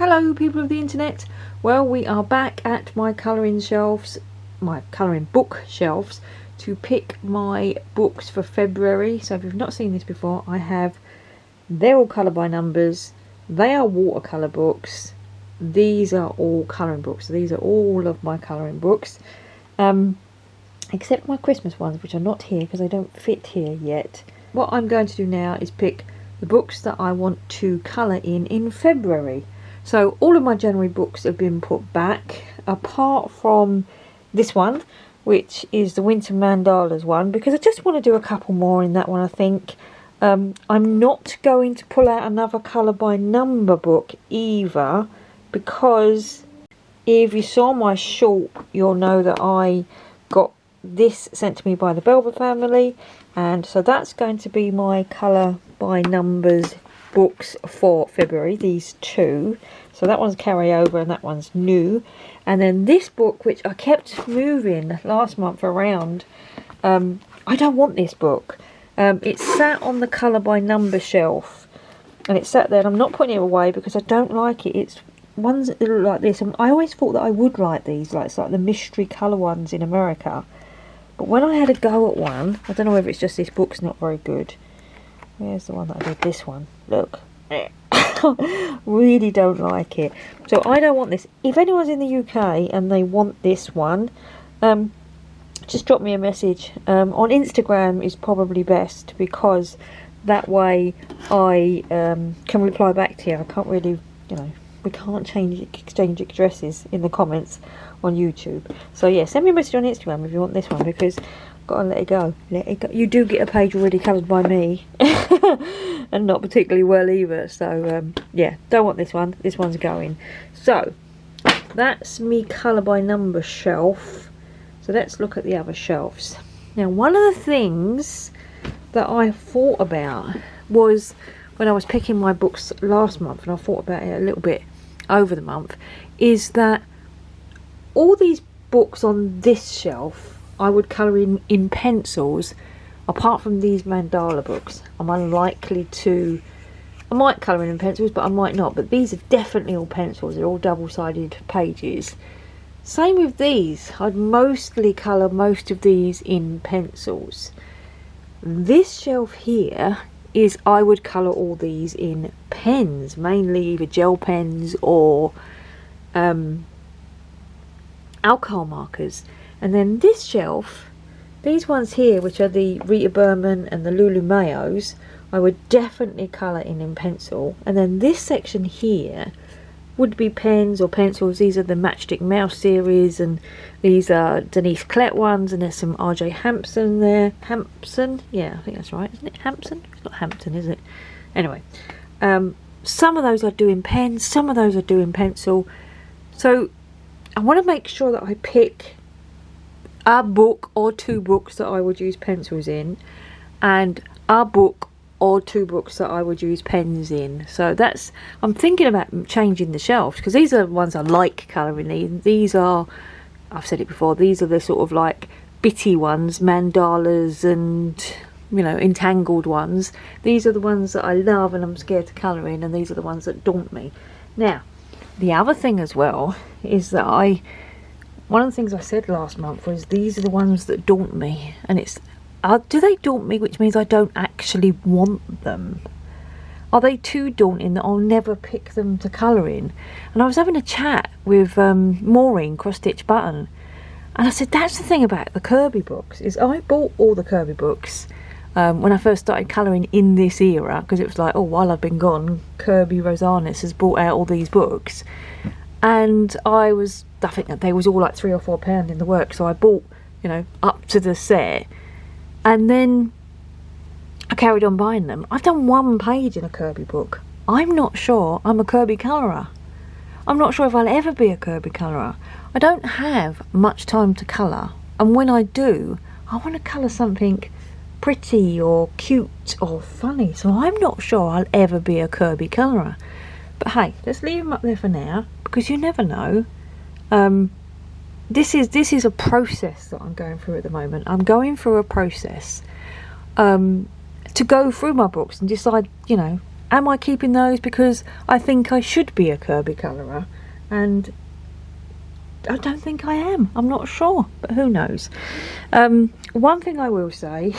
Hello people of the internet. Well, we are back at my colouring shelves, my colouring book shelves, to pick my books for February. So if you've not seen this before, they're all colour by numbers, they are watercolour books, these are all colouring books. So these are all of my colouring books, except my Christmas ones, which are not here because they don't fit here yet. What I'm going to do now is pick the books that I want to colour in February. So all of my January books have been put back, apart from this one, which is the Winter Mandalas one, because I just want to do a couple more in that one, I think. I'm not going to pull out another colour by number book either, because if you saw my short, you'll know that I got this sent to me by the Belver family, and so that's going to be my colour by numbers books for February, these two. So that one's carryover and that one's new. And then this book, which I kept moving last month around, I don't want this book. It sat on the colour by number shelf, and it sat there, and I'm not putting it away because I don't like it. It's ones that look like this, and I always thought that I would like these, like it's like the mystery colour ones in America. But when I had a go at one, I don't know whether it's just this book's not very good. Where's the one that I did? This one. Look. Really don't like it. So I don't want this. If anyone's in the UK and they want this one, just drop me a message. On Instagram is probably best, because that way I can reply back to you. I can't really, we can't exchange addresses in the comments on YouTube. So yeah, send me a message on Instagram if you want this one, because I've got to let it go. Let it go. You do get a page already covered by me, and not particularly well either. So yeah, don't want this one. This one's going. So that's me colour by number shelf. So let's look at the other shelves. Now, one of the things that I thought about was when I was picking my books last month, and I thought about it a little bit over the month, is that all these books on this shelf I would colour in pencils, apart from these mandala books. I'm unlikely to, I might colour in pencils, but I might not. But these are definitely all pencils. They're all double-sided pages. Same with these. I'd mostly colour most of these in pencils. This shelf here is, I would colour all these in pens, mainly either gel pens or alcohol markers. And then this shelf, these ones here, which are the Rita Berman and the Lulu Mayos, I would definitely colour in pencil. And then this section here would be pens or pencils. These are the Matchstick Mouse series, and these are Denise Klett ones, and there's some RJ Hampson there. Hampson? Yeah, I think that's right, isn't it? Hampson? It's not Hampton, is it? Anyway, some of those I do in pens, some of those I do in pencil. So I want to make sure that I pick a book or two books that I would use pencils in, and a book or two books that I would use pens in. So that's, I'm thinking about changing the shelves, because these are the ones I like colouring in. These are, I've said it before, these are the sort of like bitty ones, mandalas and, entangled ones. These are the ones that I love and I'm scared to colour in, and these are the ones that daunt me. Now, the other thing as well is that one of the things I said last month was these are the ones that daunt me, and it's, do they daunt me, which means I don't actually want them? Are they too daunting that I'll never pick them to colour in? And I was having a chat with Maureen, Cross Stitch Button, and I said, that's the thing about the Kirby books, is I bought all the Kirby books when I first started colouring in this era, because it was like, oh, while I've been gone, Kirby Rosanis has brought out all these books. And I think that they was all like £3 or £4 in the work, so I bought, up to the set, and then I carried on buying them. I've done one page in a Kirby book. I'm not sure I'm a Kirby colourer. I'm not sure if I'll ever be a Kirby colourer. I don't have much time to colour, and when I do, I want to colour something pretty or cute or funny, so I'm not sure I'll ever be a Kirby colourer. But hey, let's leave them up there for now, because you never know. This is a process that I'm going through at the moment. I'm going through a process to go through my books and decide, am I keeping those because I think I should be a Kirby colourer? And I don't think I am. I'm not sure, but who knows. One thing I will say,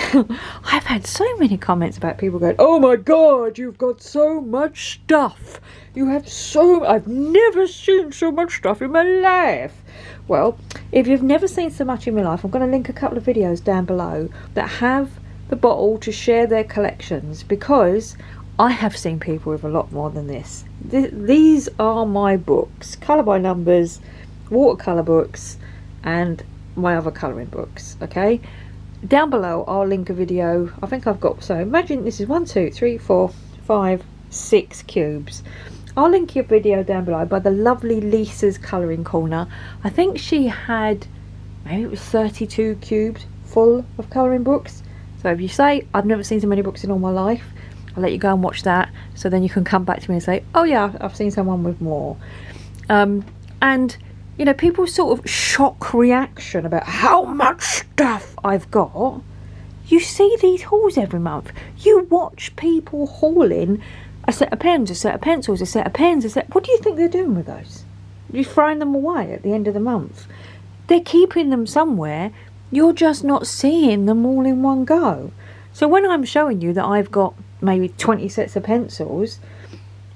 I've had so many comments about people going, oh my god, you've got so much stuff. You have so... I've never seen so much stuff in my life. Well, if you've never seen so much in my life, I'm going to link a couple of videos down below that have the bottle to share their collections, because I have seen people with a lot more than this. These are my books, colour by numbers, watercolour books, and my other colouring books. Okay, down below I'll link a video. I think I've got, so imagine this is 1 2 3 4 5 6 cubes. I'll link your video down below by the lovely Lisa's Colouring Corner. I think she had, maybe it was 32 cubes full of colouring books. So if you say, I've never seen so many books in all my life, I'll let you go and watch that, so then you can come back to me and say, oh yeah, I've seen someone with more. And you know, people's sort of shock reaction about how much stuff I've got. You see these hauls every month. You watch people hauling a set of pens, a set of pencils, a set of pens, a set... What do you think they're doing with those? You're throwing them away at the end of the month. They're keeping them somewhere. You're just not seeing them all in one go. So when I'm showing you that I've got maybe 20 sets of pencils,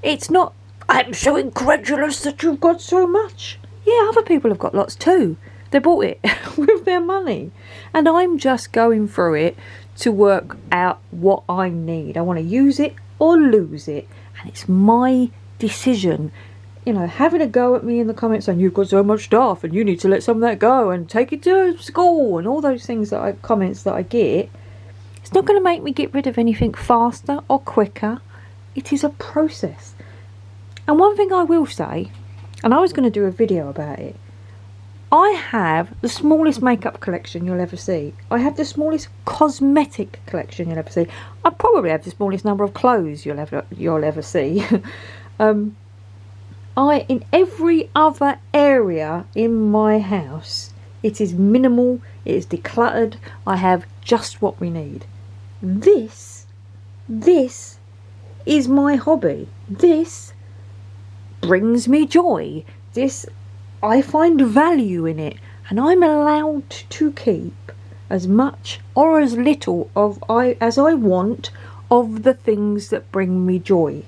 it's not, I'm so incredulous that you've got so much. Yeah, other people have got lots too. They bought it with their money. And I'm just going through it to work out what I need. I want to use it or lose it. And it's my decision. You know, having a go at me in the comments saying you've got so much stuff and you need to let some of that go and take it to school and all those things that comments that I get. It's not going to make me get rid of anything faster or quicker. It is a process. And one thing I will say, and I was going to do a video about it, I have the smallest makeup collection you'll ever see. I have the smallest cosmetic collection you'll ever see. I probably have the smallest number of clothes you'll ever see. In every other area in my house, it is minimal, it is decluttered. I have just what we need. This is my hobby. This brings me joy. This, I find value in it, and I'm allowed to keep as much or as little as I want of the things that bring me joy.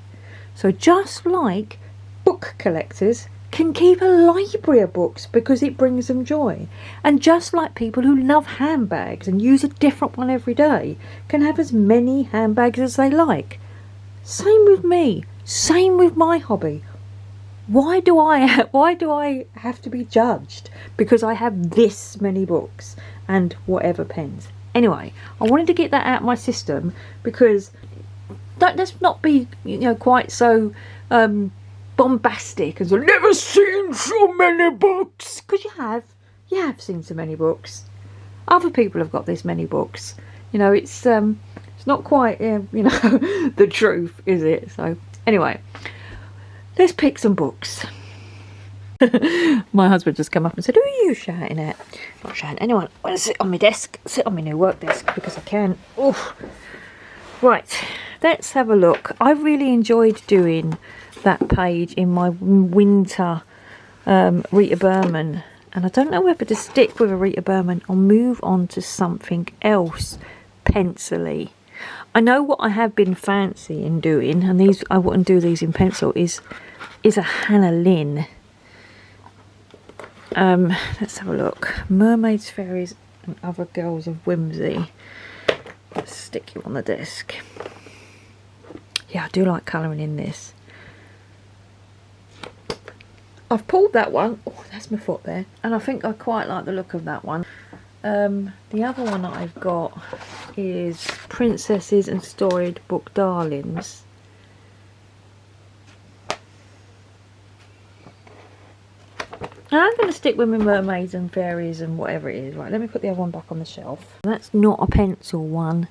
So just like book collectors can keep a library of books because it brings them joy, and just like people who love handbags and use a different one every day can have as many handbags as they like, same with me, same with my hobby. Why do I have to be judged because I have this many books and whatever pens? Anyway, I wanted to get that out of my system, because let's not be, you know, quite so bombastic and I've never seen so many books, because you have seen so many books. Other people have got this many books. You know, it's not quite you know, the truth, is it? So anyway, let's pick some books. My husband just come up and said, who are you shouting at? Not shouting at anyone. I want to sit on my desk, sit on my new work desk, because I can. Oof. Right, let's have a look. I really enjoyed doing that page in my winter Rita Berman, and I don't know whether to stick with a Rita Berman or move on to something else pencil-y. I know what I have been fancying doing, and these, I wouldn't do these in pencil, is a Hannah Lynn. Let's have a look. Mermaids, Fairies and Other Girls of Whimsy. Let's stick you on the desk. Yeah, I do like colouring in this. I've pulled that one. Oh, that's my foot there. And I think I quite like the look of that one. The other one that I've got is Princesses and Storybook Darlings. And I'm going to stick with my mermaids and fairies and whatever it is. Right, let me put the other one back on the shelf. That's not a pencil one,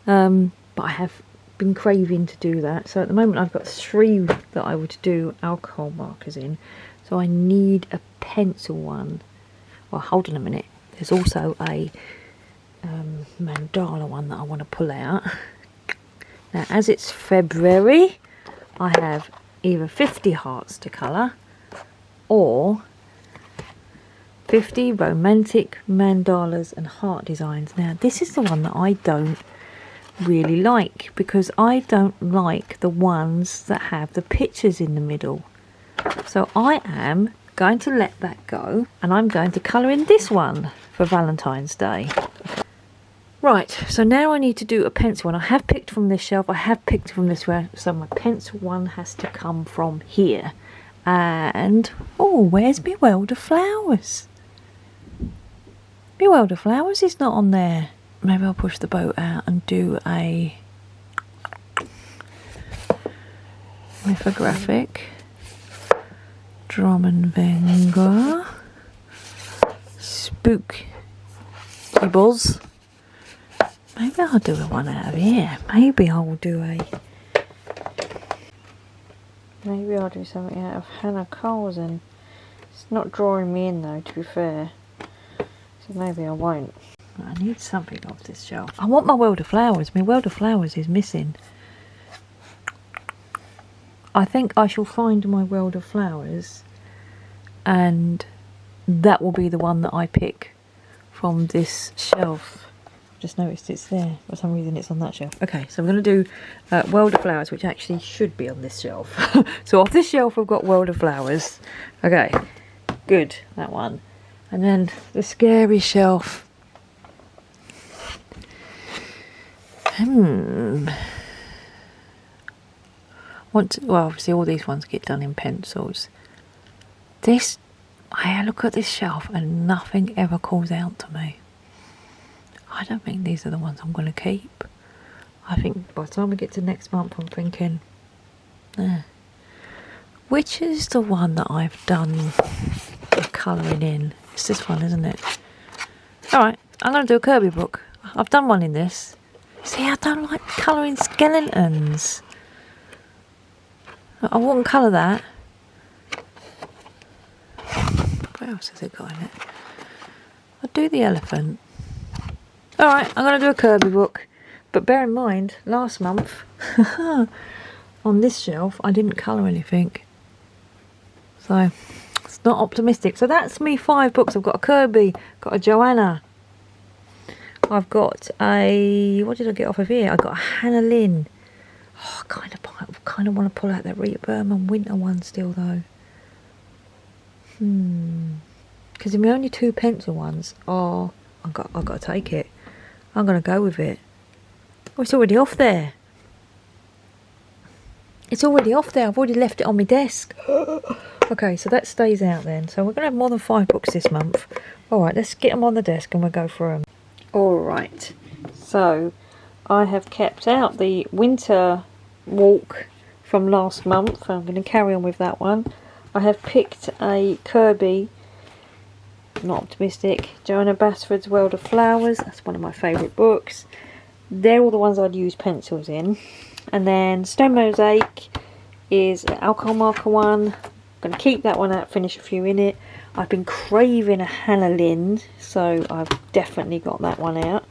but I have been craving to do that. So at the moment I've got 3 that I would do alcohol markers in. So I need a pencil one. Well, hold on a minute. There's also a mandala one that I want to pull out. Now, as it's February, I have either 50 hearts to colour or 50 romantic mandalas and heart designs. Now this is the one that I don't really like, because I don't like the ones that have the pictures in the middle. So I am going to let that go, and I'm going to colour in this one for Valentine's Day. Right, so now I need to do a pencil one. I have picked from this shelf, I have picked from this one, so my pencil one has to come from here. And, oh, where's my World of Flowers? My World of Flowers is not on there. Maybe I'll push the boat out and do a mythographic. Drum and Wenger. Spook. Buzz. Maybe I'll do a one out of here. Maybe I'll do something out of Hannah Carlson. It's not drawing me in though, to be fair. So maybe I won't. I need something off this shelf. I want my World of Flowers. My World of Flowers is missing. I think I shall find my World of Flowers, and that will be the one that I pick from this shelf. I've just noticed it's there. For some reason it's on that shelf. Okay, so I'm going to do World of Flowers, which actually should be on this shelf. So off this shelf I've got World of Flowers. Okay, good, that one. And then the scary shelf. Well, obviously all these ones get done in pencils. This, I look at this shelf and nothing ever calls out to me. I don't think these are the ones I'm going to keep. I think by the time we get to next month I'm thinking, which is the one that I've done the colouring in? It's this one, isn't it? Alright, I'm going to do a Kirby book. I've done one in this. See, I don't like colouring skeletons. I wouldn't colour that. What else has it got in it? I'll do the elephant. Alright, I'm going to do a Kirby book. But bear in mind, last month, on this shelf, I didn't colour anything. So, it's not optimistic. So that's me 5 books. I've got a Kirby, got a Joanna. I've got a, what did I get off of here? I got a Hannah Lynn. Oh, I kind of want to pull out that Rita Berman winter one still though. Because my only 2 pencil ones are, I've got to take it. I'm going to go with it. Oh, it's already off there. It's already off there. I've already left it on my desk. Okay, so that stays out then. So we're going to have more than 5 books this month. Alright, let's get them on the desk and we'll go through them. Alright, so I have kept out the winter walk from last month. I'm going to carry on with that one. I have picked a Kirby, not optimistic, Joanna Basford's World of Flowers. That's one of my favourite books. They're all the ones I'd use pencils in. And then Stone Mosaic is an alcohol marker one. I'm going to keep that one out, finish a few in it. I've been craving a Hannah Lynn, so I've definitely got that one out.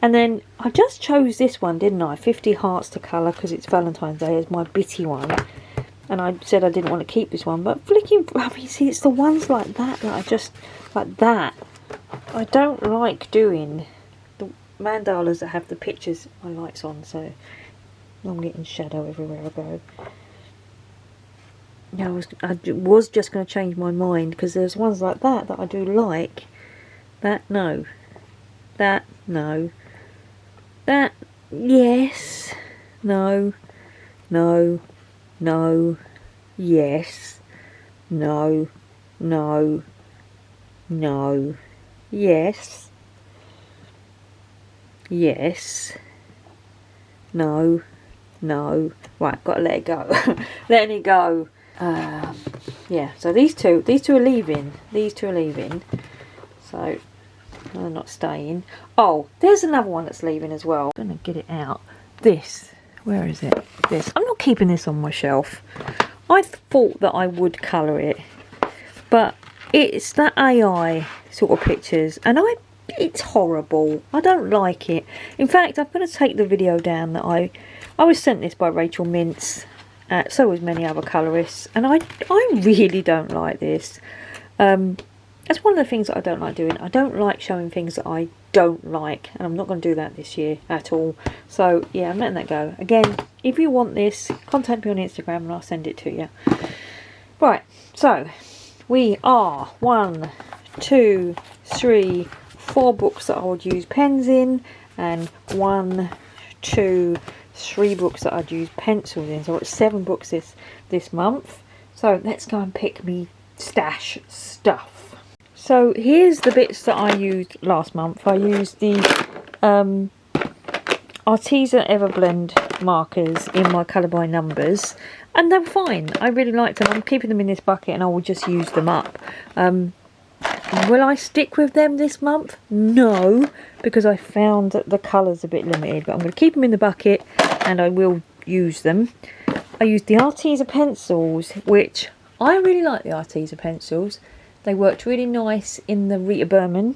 And then I just chose this one, didn't I? 50 hearts to colour, because it's Valentine's Day, as my bitty one. And I said I didn't want to keep this one, but flicking, I mean, see, it's the ones like that that I just, like that. I don't like doing the mandalas that have the pictures, my lights on, so I'm getting shadow everywhere I go. Yeah, I was just going to change my mind, because there's ones like that that I do like. That, no. That, no. That, yes. No. No. No. Yes. No. No. No. Yes. Yes. No. No. Right, got to let it go. Letting it go. Yeah, so these two are leaving. These two are leaving. So they're not staying. Oh, there's another one that's leaving as well. I'm gonna get it out. This, where is it? This. I'm not keeping this on my shelf. I thought that I would colour it, but it's that AI sort of pictures, and it's horrible. I don't like it. In fact, I'm going to take the video down that I was sent this by Rachel Mintz, So was many other colorists, and I really don't like this. That's one of the things that I don't like doing. I don't like showing things that I don't like, and I'm not going to do that this year at all. So yeah, I'm letting that go. Again, if you want this, contact me on Instagram and I'll send it to you. Right, so we are 1, 2, 3, 4 books that I would use pens in, and 1, 2, 3 books that I'd use pencils in. So I've got 7 books this month. So let's go and pick me stash stuff. So here's the bits that I used last month. I used the Arteza Everblend markers in my colour by numbers, and they were fine. I really liked them. I'm keeping them in this bucket and I will just use them up. Will I stick with them this month? No, because I found that the colour's a bit limited, but I'm going to keep them in the bucket and I will use them. I used the Arteza pencils, which I really like the Arteza pencils. They worked really nice in the Rita Berman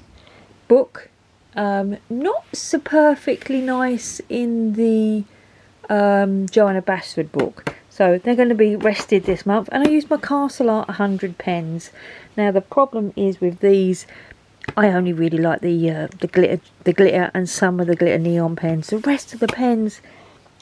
book. Not so perfectly nice in the Joanna Basford book. So they're going to be rested this month. And I used my Castle Art 100 pens. Now the problem is with these, I only really like the glitter and some of the glitter neon pens. The rest of the pens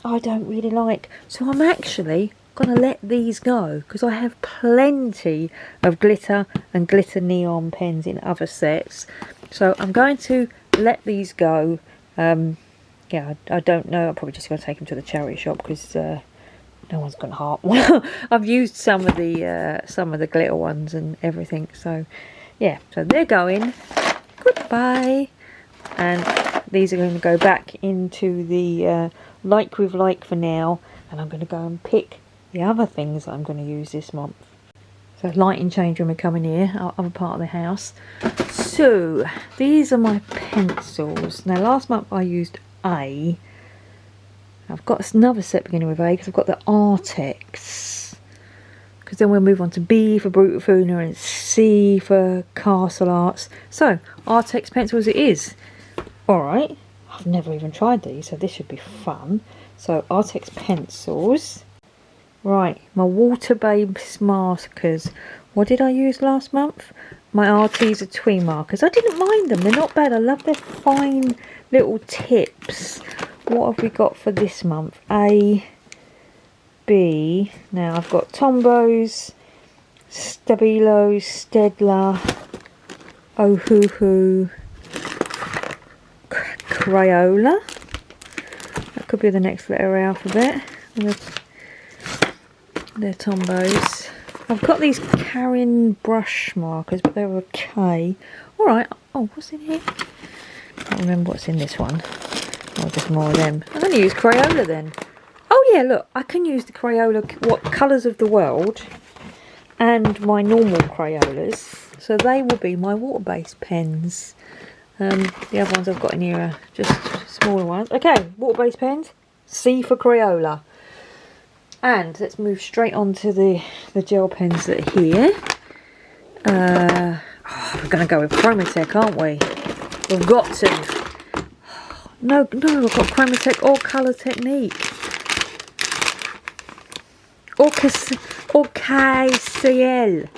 I don't really like. So I'm actually going to let these go, because I have plenty of glitter and glitter neon pens in other sets. So I'm going to let these go. Yeah, I don't know. I'm probably just going to take them to the charity shop, because no one's going to heart one. I've used some of the glitter ones and everything. So yeah, so they're going. Goodbye. And these are going to go back into the like with like for now. And I'm going to go and pick the other things that I'm going to use this month. So lighting change when we come in here, our other part of the house. So these are my pencils. Now last month I used A. I've got another set beginning with A because I've got the Artex. Because then we'll move on to B for Brutafuna and C for Castle Arts. So Artex pencils it is. Alright, I've never even tried these, so this should be fun. So Artex pencils. Right, my Water Babes markers. What did I use last month? My Arteza Twee markers. I didn't mind them. They're not bad. I love their fine little tips. What have we got for this month? A, B. Now I've got Tombows, Stabilo, Stedler, Ohuhu, Crayola. That could be the next letter of the alphabet. They're Tombows. I've got these Karin brush markers, but they're a K. Alright. Oh, what's in here? I can't remember what's in this one. Oh, just more of them. I'm going to use Crayola then. Oh yeah, look. I can use the Crayola, what, Colours of the World, and my normal Crayolas. So they will be my water-based pens. The other ones I've got in here are just smaller ones. Okay, water-based pens. C for Crayola. And let's move straight on to the gel pens that are here. We're going to go with Chromatech, aren't we? We've got to. No, I've got Chromatech or Colour Technique. Or KCL.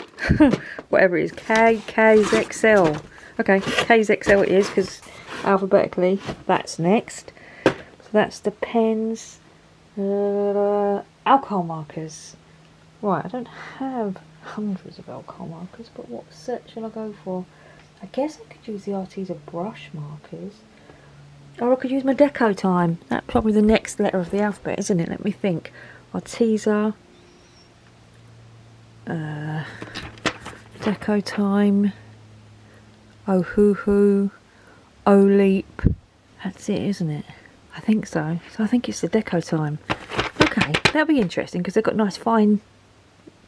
Whatever it is. KZXL. Okay, KZXL it is, because alphabetically that's next. So that's the pens. Alcohol markers. Right, I don't have hundreds of alcohol markers, but what set shall I go for? I guess I could use the Arteza brush markers. Or I could use my Decotime. That's probably the next letter of the alphabet, isn't it? Let me think. Arteza, Decotime, Ohuhu, Oleap. That's it, isn't it? I think so. So I think it's the Decotime. Okay, that'll be interesting because they've got nice fine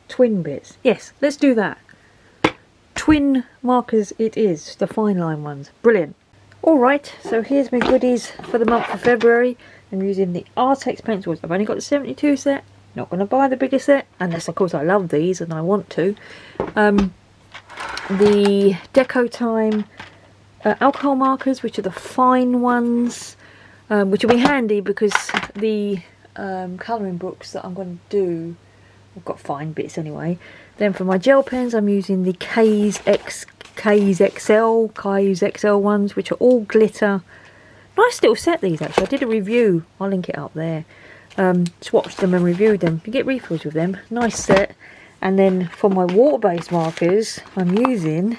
twin bits. Yes, let's do that. Twin markers it is, the fine line ones. Brilliant. Alright, so here's my goodies for the month of February. I'm using the Artex pencils. I've only got the 72 set. Not going to buy the bigger set, unless of course I love these and I want to. The Decotime alcohol markers, which are the fine ones, which will be handy because the colouring books that I'm going to do. I've got fine bits anyway. Then for my gel pens, I'm using the K's XL ones, which are all glitter. Nice little set these actually. I did a review. I'll link it up there. Swatched them and reviewed them. You get refills with them. Nice set. And then for my water-based markers, I'm using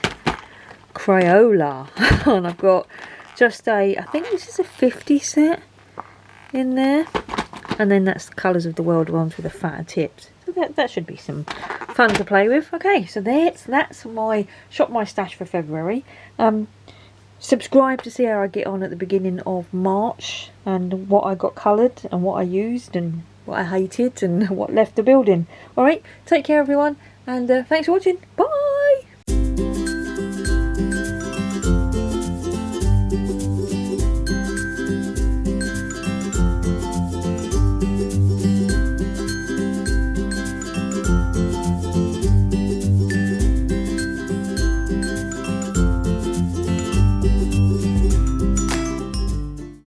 Crayola. And I've got just I think this is a 50 set in there. And then that's the Colours of the World ones with the fatter tips. So that should be some fun to play with. Okay, so that's my Shop My Stash for February. Subscribe to see how I get on at the beginning of March and what I got coloured and what I used and what I hated and what left the building. Alright, take care everyone, and thanks for watching. Bye!